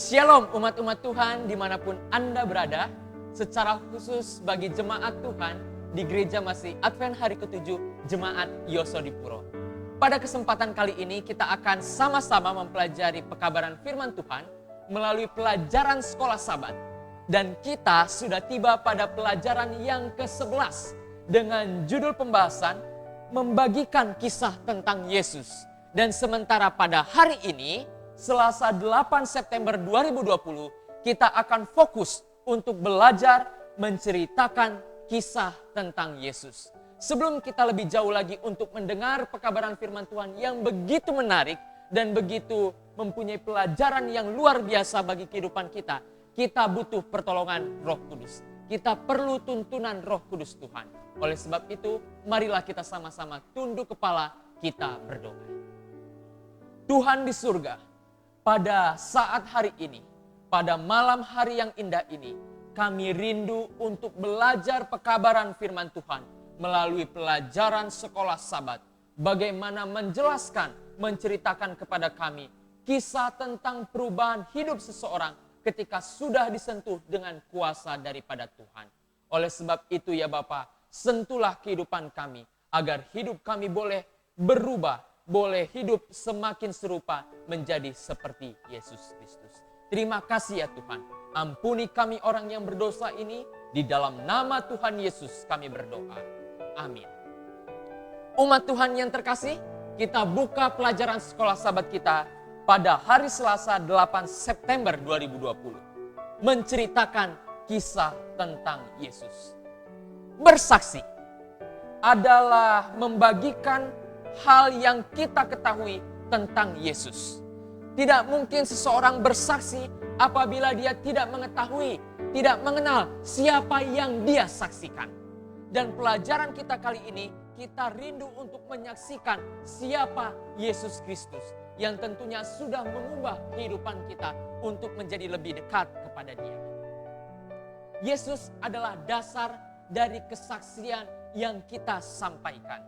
Shalom umat-umat Tuhan dimanapun Anda berada, secara khusus bagi jemaat Tuhan di Gereja Masih Advent Hari ke-7 Jemaat Yosodipuro. Pada kesempatan kali ini kita akan sama-sama mempelajari pekabaran firman Tuhan melalui pelajaran sekolah Sabat. Dan kita sudah tiba pada pelajaran yang ke-11 dengan judul pembahasan membagikan kisah tentang Yesus. Dan sementara pada hari ini, Selasa 8 September 2020, kita akan fokus untuk belajar menceritakan kisah tentang Yesus. Sebelum kita lebih jauh lagi untuk mendengar pekabaran firman Tuhan yang begitu menarik dan begitu mempunyai pelajaran yang luar biasa bagi kehidupan kita, kita butuh pertolongan Roh Kudus. Kita perlu tuntunan Roh Kudus Tuhan. Oleh sebab itu, marilah kita sama-sama tunduk kepala, kita berdoa. Tuhan di surga, pada saat hari ini, pada malam hari yang indah ini, kami rindu untuk belajar pekabaran firman Tuhan melalui pelajaran sekolah Sabat. Bagaimana menjelaskan, menceritakan kepada kami kisah tentang perubahan hidup seseorang ketika sudah disentuh dengan kuasa daripada Tuhan. Oleh sebab itu ya Bapa, sentuhlah kehidupan kami agar hidup kami boleh berubah, boleh hidup semakin serupa menjadi seperti Yesus Kristus. Terima kasih ya Tuhan. Ampuni kami orang yang berdosa ini. Di dalam nama Tuhan Yesus kami berdoa. Amin. Umat Tuhan yang terkasih, kita buka pelajaran sekolah Sabat kita pada hari Selasa 8 September 2020. Menceritakan kisah tentang Yesus. Bersaksi adalah membagikan hal yang kita ketahui tentang Yesus. Tidak mungkin seseorang bersaksi apabila dia tidak mengetahui, tidak mengenal siapa yang dia saksikan. Dan pelajaran kita kali ini, kita rindu untuk menyaksikan siapa Yesus Kristus yang tentunya sudah mengubah kehidupan kita untuk menjadi lebih dekat kepada Dia. Yesus adalah dasar dari kesaksian yang kita sampaikan.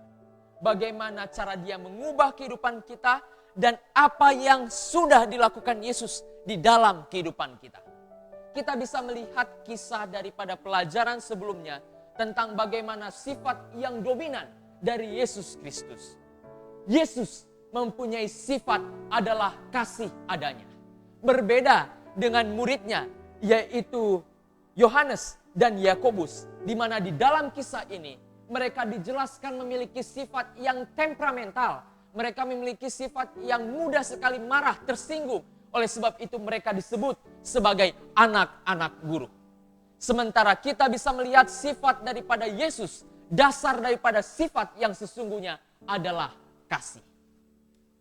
Bagaimana cara Dia mengubah kehidupan kita dan apa yang sudah dilakukan Yesus di dalam kehidupan kita. Kita bisa melihat kisah daripada pelajaran sebelumnya tentang bagaimana sifat yang dominan dari Yesus Kristus. Yesus mempunyai sifat adalah kasih adanya. Berbeda dengan muridnya yaitu Yohanes dan Yakobus, di mana di dalam kisah ini mereka dijelaskan memiliki sifat yang temperamental. Mereka memiliki sifat yang mudah sekali marah, tersinggung. Oleh sebab itu mereka disebut sebagai anak-anak guru. Sementara kita bisa melihat sifat daripada Yesus, dasar daripada sifat yang sesungguhnya adalah kasih.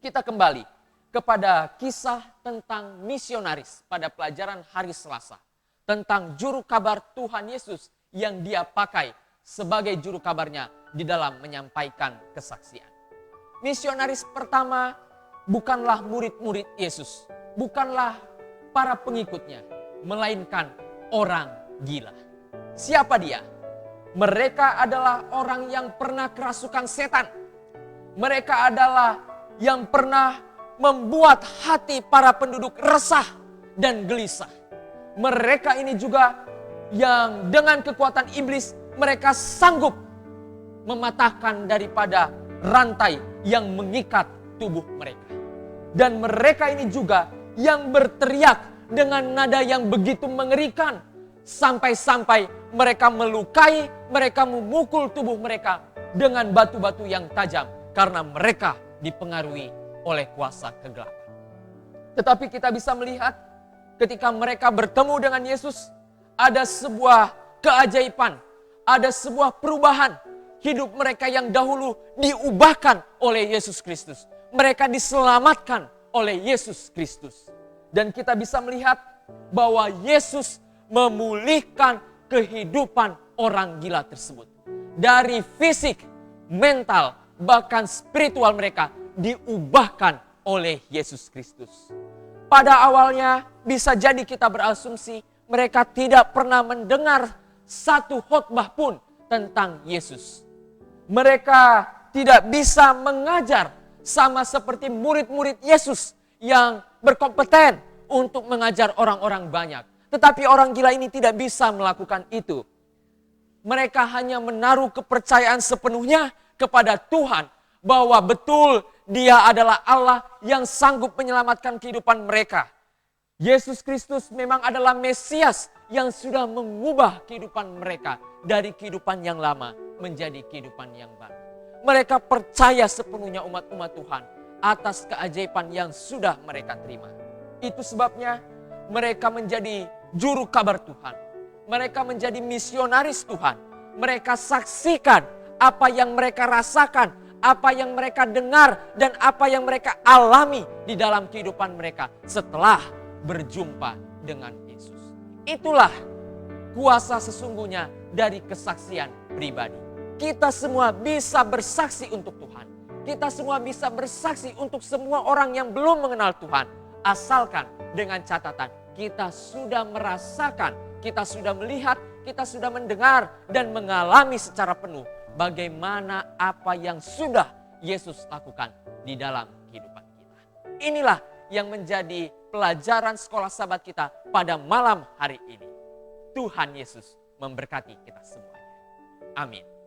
Kita kembali kepada kisah tentang misionaris pada pelajaran hari Selasa. Tentang juru kabar Tuhan Yesus yang dia pakai sebagai juru kabarnya di dalam menyampaikan kesaksian. Misionaris pertama bukanlah murid-murid Yesus, bukanlah para pengikutnya, melainkan orang gila. Siapa dia? Mereka adalah orang yang pernah kerasukan setan. Mereka adalah yang pernah membuat hati para penduduk resah dan gelisah. Mereka ini juga yang dengan kekuatan iblis mereka sanggup mematahkan daripada rantai yang mengikat tubuh mereka. Dan mereka ini juga yang berteriak dengan nada yang begitu mengerikan. Sampai-sampai mereka melukai, mereka memukul tubuh mereka dengan batu-batu yang tajam. Karena mereka dipengaruhi oleh kuasa kegelapan. Tetapi kita bisa melihat ketika mereka bertemu dengan Yesus, ada sebuah keajaiban. Ada sebuah perubahan. Hidup mereka yang dahulu diubahkan oleh Yesus Kristus. Mereka diselamatkan oleh Yesus Kristus. Dan kita bisa melihat bahwa Yesus memulihkan kehidupan orang gila tersebut. Dari fisik, mental, bahkan spiritual mereka diubahkan oleh Yesus Kristus. Pada awalnya bisa jadi kita berasumsi mereka tidak pernah mendengar satu khotbah pun tentang Yesus. Mereka tidak bisa mengajar sama seperti murid-murid Yesus yang berkompeten untuk mengajar orang-orang banyak. Tetapi orang gila ini tidak bisa melakukan itu. Mereka hanya menaruh kepercayaan sepenuhnya kepada Tuhan, bahwa betul Dia adalah Allah yang sanggup menyelamatkan kehidupan mereka. Yesus Kristus memang adalah Mesias yang sudah mengubah kehidupan mereka dari kehidupan yang lama menjadi kehidupan yang baru. Mereka percaya sepenuhnya umat-umat Tuhan atas keajaiban yang sudah mereka terima. Itu sebabnya mereka menjadi juru kabar Tuhan. Mereka menjadi misionaris Tuhan. Mereka saksikan apa yang mereka rasakan, apa yang mereka dengar, dan apa yang mereka alami di dalam kehidupan mereka setelah berjumpa dengan Yesus. Itulah kuasa sesungguhnya dari kesaksian pribadi. Kita semua bisa bersaksi untuk Tuhan. Kita semua bisa bersaksi untuk semua orang yang belum mengenal Tuhan. Asalkan dengan catatan kita sudah merasakan, kita sudah melihat, kita sudah mendengar dan mengalami secara penuh bagaimana apa yang sudah Yesus lakukan di dalam kehidupan kita. Inilah yang menjadi pelajaran sekolah sahabat kita pada malam hari ini. Tuhan Yesus memberkati kita semuanya. Amin.